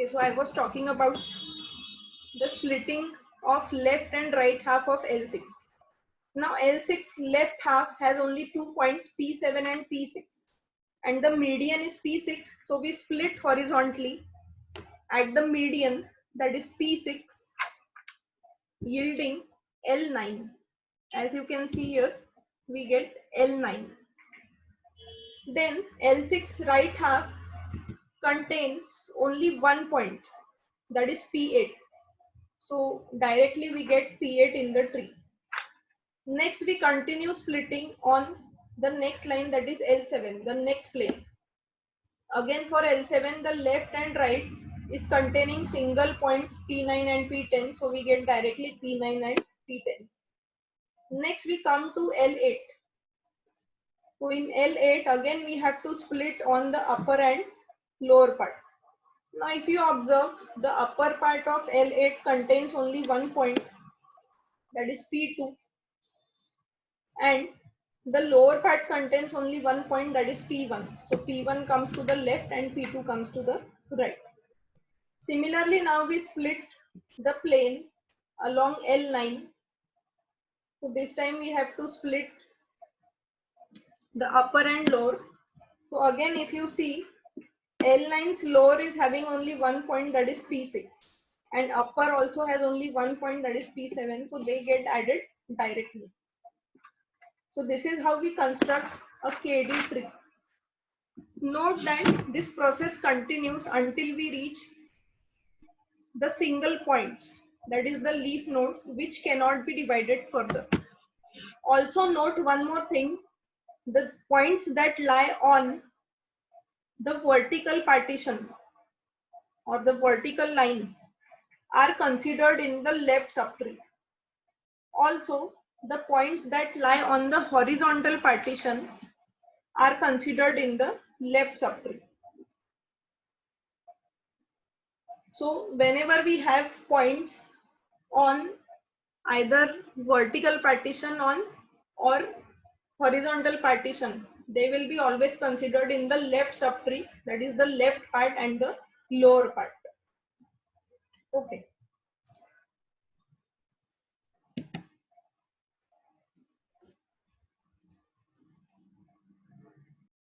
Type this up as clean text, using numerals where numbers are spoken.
Okay, so I was talking about the splitting of left and right half of L6. Now L6 left half has only 2 points P7 and P6 and the median is P6, so we split horizontally at the median, that is P6, yielding L9. As you can see here, we get L9. Then L6 right half contains only 1 point, that is P8. So directly we get P8 in the tree. Next we continue splitting on the next line, that is L7, the next plane. Again for L7, the left and right is containing single points P9 and P10, so we get directly P9 and P10. Next we come to L8. So in L8 again we have to split on the upper and lower part. Now if you observe, the upper part of L8 contains only 1 point, that is P2, and the lower part contains only 1 point, that is P1. So P1 comes to the left and P2 comes to the right. Similarly, now we split the plane along L9. So this time we have to split the upper and lower. So again, if you see, L9's lower is having only 1 point, that is P6, and upper also has only 1 point, that is P7. So they get added directly. So this is how we construct a KD tree. Note that this process continues until we reach the single points, that is the leaf nodes, which cannot be divided further. Also note one more thing, the points that lie on the vertical partition or the vertical line are considered in the left subtree. Also, the points that lie on the horizontal partition are considered in the left subtree. So whenever we have points on either vertical partition on or horizontal partition, they will be always considered in the left subtree, that is the left part and the lower part. Okay.